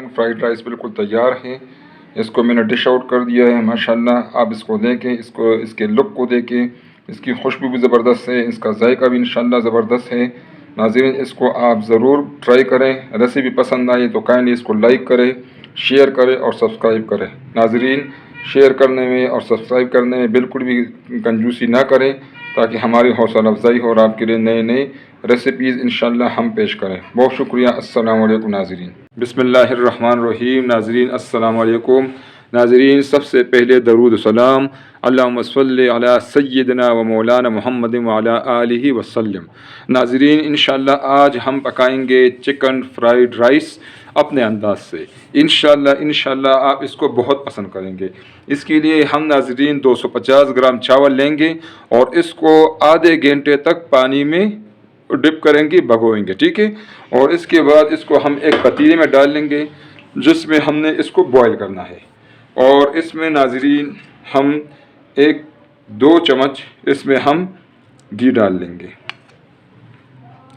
Fried rice बिल्कुल तैयार है। इसको मैंने डिश आउट कर दिया है। माशाल्लाह आप इसको देखें, इसको इसके लुक को देखें, इसकी खुशबू भी ज़बरदस्त है, इसका जायका भी इंशाल्लाह ज़बरदस्त है। नाज़रीन इसको आप ज़रूर ट्राई करें। रेसिपी पसंद आई तो काइंडली इसको लाइक करें, शेयर करें और सब्सक्राइब करें। नाज़रीन शेयर करने में और सब्सक्राइब करने में बिल्कुल भी कंजूसी ना करें, ताकि हमारी हौसला अफजाई हो और आपके लिए नए नए रेसिपीज़ इंशाल्लाह हम पेश करें। बहुत शुक्रिया। अस्सलाम वालेकुम नाज़रीन। बिस्मिल्लाहिर्रहमानिर्रहीम। नाज़रीन अस्सलाम वालेकुम। नाज़रीन सबसे पहले दरूद सलाम अल्लाहुम्मा सल्लि अला सय्यिदना व मौलाना मुहम्मद व अला आलिहि वसल्लम। नाज़रीन इंशाल्लाह आज हम पकाएंगे चिकन फ्राइड राइस अपने अंदाज से। इंशाल्लाह आप इसको बहुत पसंद करेंगे। इसके लिए हम नाज़रीन 250 ग्राम चावल लेंगे और इसको आधे घंटे तक पानी में डिप करेंगे, भगोएंगे, ठीक है। और इसके बाद इसको हम एक पतीले में डाल लेंगे जिसमें हमने इसको बॉयल करना है। और इसमें नाज़रीन हम 1-2 चम्मच इसमें हम घी डाल लेंगे।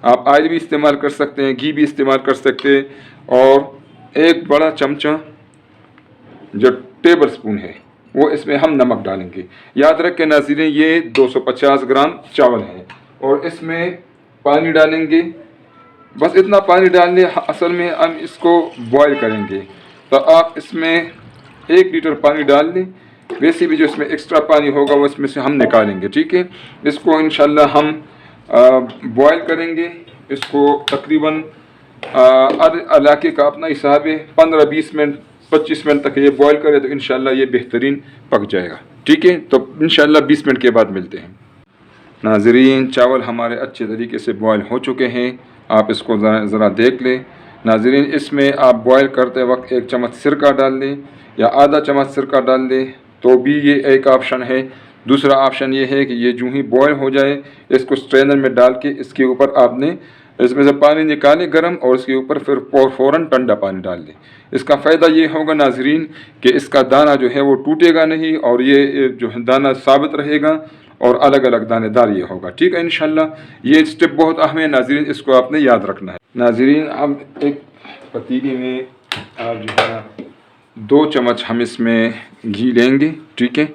आप ऑयल भी इस्तेमाल कर सकते हैं, घी भी इस्तेमाल कर सकते हैं। और एक बड़ा चमचा जो टेबल स्पून है वो इसमें हम नमक डालेंगे। याद रखें नाज़रीन ये 250 ग्राम चावल है और इसमें पानी डालेंगे। बस इतना पानी डालने, असल में हम इसको बॉयल करेंगे। तो आप इसमें 1 लीटर पानी डाल दें। वैसे भी जो इसमें एक्स्ट्रा पानी होगा वो इसमें से हम निकालेंगे, ठीक है। इसको इंशाल्लाह हम बॉयल करेंगे। इसको तकरीबन हर इलाके का अपना हिसाब है, 15-20 मिनट 25 मिनट तक ये बॉयल करें तो इंशाल्लाह ये बेहतरीन पक जाएगा, ठीक है। तो इंशाल्लाह 20 मिनट के बाद मिलते हैं। नाज़रीन चावल हमारे अच्छे तरीके से बॉयल हो चुके हैं। आप इसको ज़रा देख लें। नाज़रीन इसमें आप बॉयल करते वक्त 1 चम्मच सिरका डाल दें या आधा चम्मच सिरका डाल दें तो भी ये एक ऑप्शन है। दूसरा ऑप्शन ये है कि ये जो ही बॉयल हो जाए इसको स्ट्रेनर में डाल के इसके ऊपर आपने इसमें से पानी निकाले गर्म और इसके ऊपर फिर फ़ौरन ठंडा पानी डाल दें। इसका फ़ायदा ये होगा नाज़रीन कि इसका दाना जो है वो टूटेगा नहीं और ये जो है दाना साबित रहेगा और अलग अलग दानेदार ये होगा, ठीक है। इंशाल्लाह ये स्टेप बहुत अहम है नाज़रीन, इसको आपने याद रखना है। नाज़रीन अब एक पतीले में आप जो है 2 चम्मच हम इसमें घी लेंगे, ठीक है।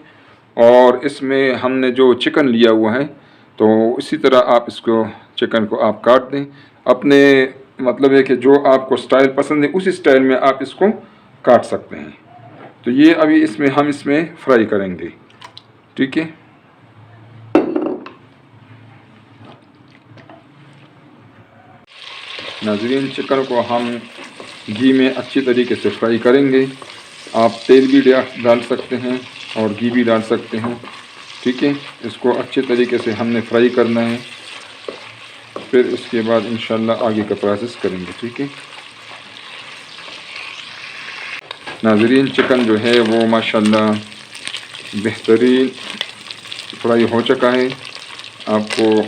और इसमें हमने जो चिकन लिया हुआ है तो इसी तरह आप इसको चिकन को आप काट दें। अपने मतलब है कि जो आपको स्टाइल पसंद है उसी स्टाइल में आप इसको काट सकते हैं। तो ये अभी इसमें हम इसमें फ्राई करेंगे, ठीक है। नाज़रीन चिकन को हम घी में अच्छी तरीके से फ्राई करेंगे। आप तेल भी डाल सकते हैं और घी भी डाल सकते हैं, ठीक है। इसको अच्छे तरीके से हमने फ्राई करना है, फिर इसके बाद इंशाल्लाह आगे का प्रोसेस करेंगे, ठीक है। नाज़रीन चिकन जो है वो माशाल्लाह बेहतरीन फ्राई हो चुका है, आपको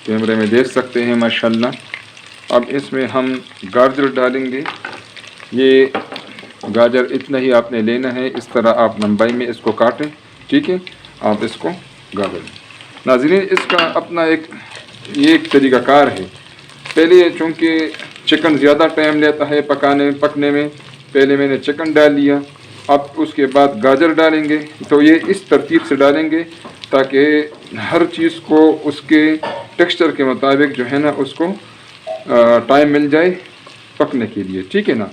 कैमरे में देख सकते हैं माशाल्लाह। अब इसमें हम गाजर डालेंगे। ये गाजर इतना ही आपने लेना है, इस तरह आप लंबाई में इसको काटें, ठीक है। आप इसको गाजर नाज़रीन इसका अपना एक तरीक़ाकार है। पहले चूँकि चिकन ज़्यादा टाइम लेता है पकने में, पहले मैंने चिकन डाल लिया, अब उसके बाद गाजर डालेंगे। तो ये इस तरतीब से डालेंगे ताकि हर चीज़ को उसके टेक्सचर के मुताबिक जो है ना उसको टाइम मिल जाए पकने के लिए, ठीक है ना।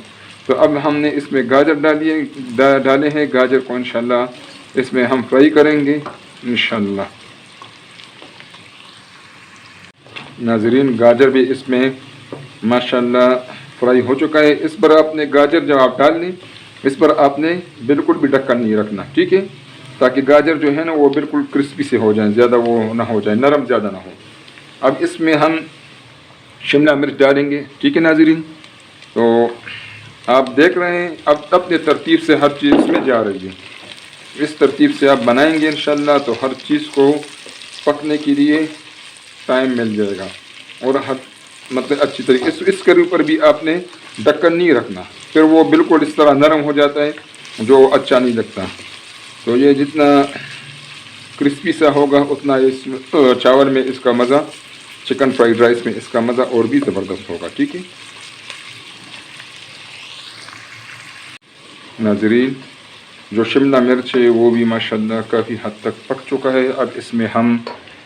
तो अब हमने इसमें गाजर डाले हैं। गाजर को इंशाल्लाह इसमें हम फ्राई करेंगे इंशाल्लाह। नाज़रीन गाजर भी इसमें माशाल्लाह फ्राई हो चुका है। इस पर आपने गाजर जब आप डाल लें इस पर आपने बिल्कुल भी ढक्कन नहीं रखना, ठीक है, ताकि गाजर जो है ना वो बिल्कुल क्रिस्पी से हो जाए, ज़्यादा वो ना हो जाए, नरम ज़्यादा ना हो। अब इसमें हम शिमला मिर्च डालेंगे, ठीक है नाज़रीन। तो आप देख रहे हैं अब अपने तरतीब से हर चीज़ इसमें जा रही है। इस तरतीब से आप बनाएंगे इंशाल्लाह तो हर चीज़ को पकने के लिए टाइम मिल जाएगा और हर मतलब अच्छी तरीके इसके ऊपर भी आपने ढक्कन नहीं रखना, फिर वो बिल्कुल इस तरह नरम हो जाता है जो अच्छा नहीं लगता। तो ये जितना क्रिस्पी सा होगा उतना इस चावल में इसका मज़ा, चिकन फ्राइड राइस में इसका मज़ा और भी ज़बरदस्त होगा, ठीक है। नाज़रीन, जो शिमला मिर्च है वो भी माशाल्लाह काफ़ी हद तक पक चुका है। अब इसमें हम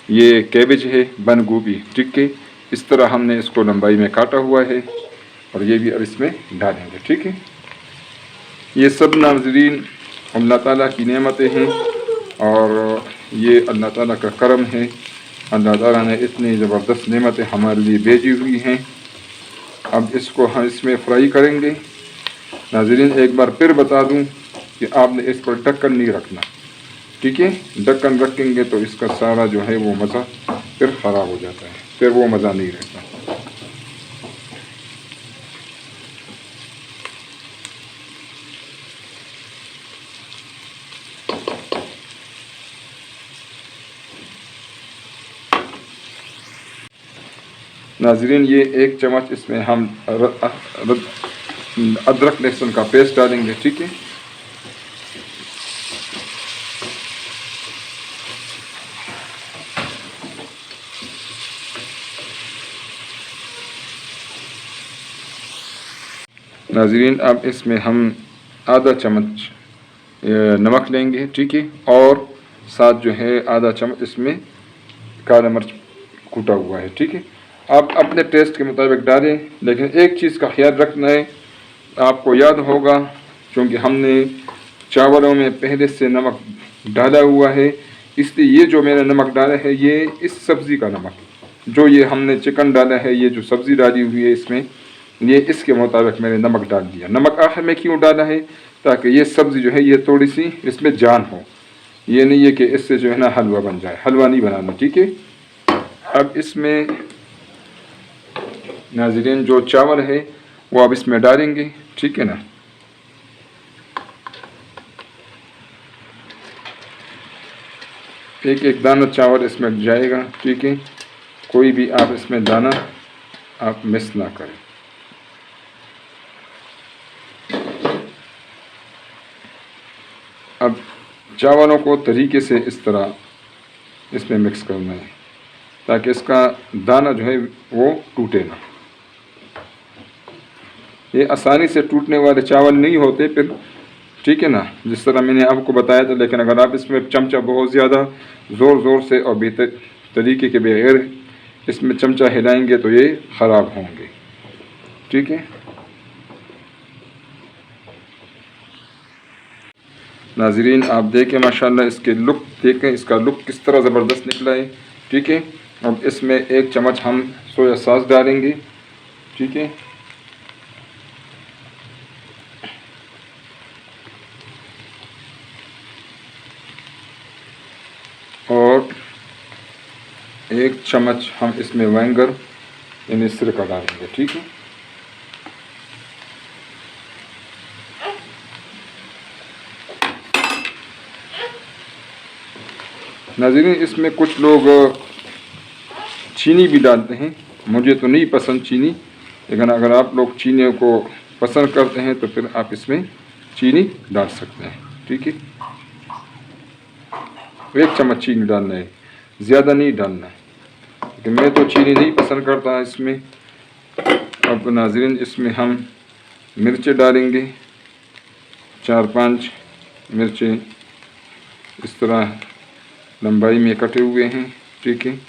ये कैबेज है, बंद गोभी, ठीक है, इस तरह हमने इसको लंबाई में काटा हुआ है और ये भी अब इसमें डालेंगे, ठीक है। ये सब नाज़रीन अल्लाह ताला की नेमतें हैं और ये अल्लाह ताला का करम है। अल्लाह ताला ने इतनी ज़बरदस्त नेमतें हमारे लिए भेजी हुई हैं। अब इसको हम इसमें फ्राई करेंगे। नाज़रीन, एक बार फिर बता दूं कि आपने इस पर ढक्कन नहीं रखना, ठीक है। ढक्कन रखेंगे तो इसका सारा जो है वो मज़ा फिर ख़राब हो जाता है, फिर वो मज़ा नहीं रहता। नाज़रीन, ये 1 चम्मच इसमें हम अदरक लहसुन का पेस्ट डालेंगे, ठीक है। नाज़रीन, अब इसमें हम आधा चम्मच नमक लेंगे, ठीक है, और साथ जो है आधा चम्मच इसमें काला मिर्च कूटा हुआ है, ठीक है। आप अपने टेस्ट के मुताबिक डालें, लेकिन एक चीज़ का ख्याल रखना है, आपको याद होगा क्योंकि हमने चावलों में पहले से नमक डाला हुआ है, इसलिए ये जो मैंने नमक डाला है ये इस सब्ज़ी का नमक, जो ये हमने चिकन डाला है, ये जो सब्ज़ी डाली हुई है इसमें, ये इसके मुताबिक मैंने नमक डाल दिया। नमक आखिर में क्यों डाला है? ताकि ये सब्ज़ी जो है ये थोड़ी सी इसमें जान हो, ये नहीं है कि इससे जो है ना हलवा बन जाए, हलवा नहीं बनाना, ठीक है। अब इसमें नाज़रीन जो चावल है वो अब इसमें डालेंगे, ठीक है ना। एक एक दाना चावल इसमें जाएगा, ठीक है। कोई भी आप इसमें दाना आप मिस ना करें। अब चावलों को तरीके से इस तरह इसमें मिक्स करना है ताकि इसका दाना जो है वो टूटे ना। ये आसानी से टूटने वाले चावल नहीं होते फिर, ठीक है ना, जिस तरह मैंने आपको बताया था। लेकिन अगर आप इसमें चमचा बहुत ज़्यादा ज़ोर ज़ोर से और बेहतर तरीके के बगैर इसमें चमचा हिलाएंगे तो ये ख़राब होंगे, ठीक है। नाज़रीन, आप देखें माशाल्लाह इसके लुक देखें, इसका लुक किस तरह ज़बरदस्त निकला है, ठीक है। अब इसमें 1 चम्मच हम सोया सॉस डालेंगे, ठीक है। और 1 चम्मच हम इसमें वाइनेगर यानी सिरका डालेंगे, ठीक है। नाज़रीन, इसमें कुछ लोग चीनी भी डालते हैं, मुझे तो नहीं पसंद चीनी, लेकिन अगर आप लोग चीनी को पसंद करते हैं तो फिर आप इसमें चीनी डाल सकते हैं, ठीक है। 1 चम्मच चीनी डालना है, ज़्यादा नहीं डालना है, लेकिन मैं तो चीनी नहीं पसंद करता इसमें। अब नाज़रीन, इसमें हम मिर्चें डालेंगे, 4-5 मिर्चें इस तरह लंबाई में कटे हुए हैं, ठीक है।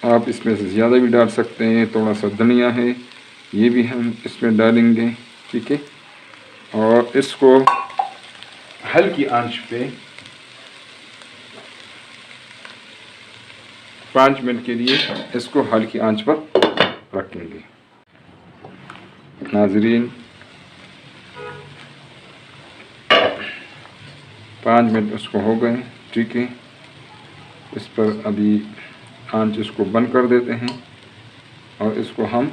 आप इसमें से ज़्यादा भी डाल सकते हैं। थोड़ा सा धनिया है, ये भी हम इसमें डालेंगे, ठीक है। और इसको हल्की आंच पे 5 मिनट के लिए इसको हल्की आंच पर रखेंगे। नाज़रीन, 5 मिनट उसको हो गए, ठीक है। इस पर अभी आंच इसको बंद कर देते हैं और इसको हम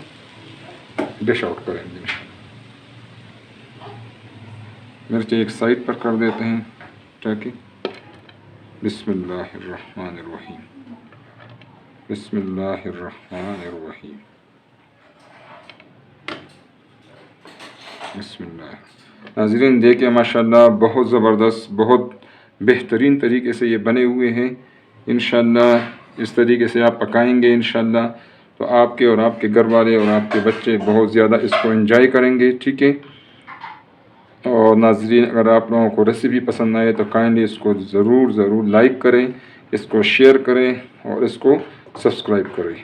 डिश आउट करेंगे। मिर्च एक साइड पर कर देते हैं, ठीक है। बिस्मिल्लाहिर्रहमानिर्रहीम, बिस्मिल्लाहिर्रहमानिर्रहीम, बिस्मिल्लाह। नाज़रीन, देखिए माशाल्लाह बहुत ज़बरदस्त, बहुत बेहतरीन तरीके से ये बने हुए हैं। इंशाल्लाह इस तरीके से आप पकाएंगे, इंशाल्लाह तो आपके और आपके घर वाले और आपके बच्चे बहुत ज़्यादा इसको एंजॉय करेंगे। ठीक है। और नाज़रीन, अगर आप लोगों को रेसिपी पसंद आए तो काइंडली इसको ज़रूर लाइक करें, इसको शेयर करें और इसको सब्सक्राइब करें।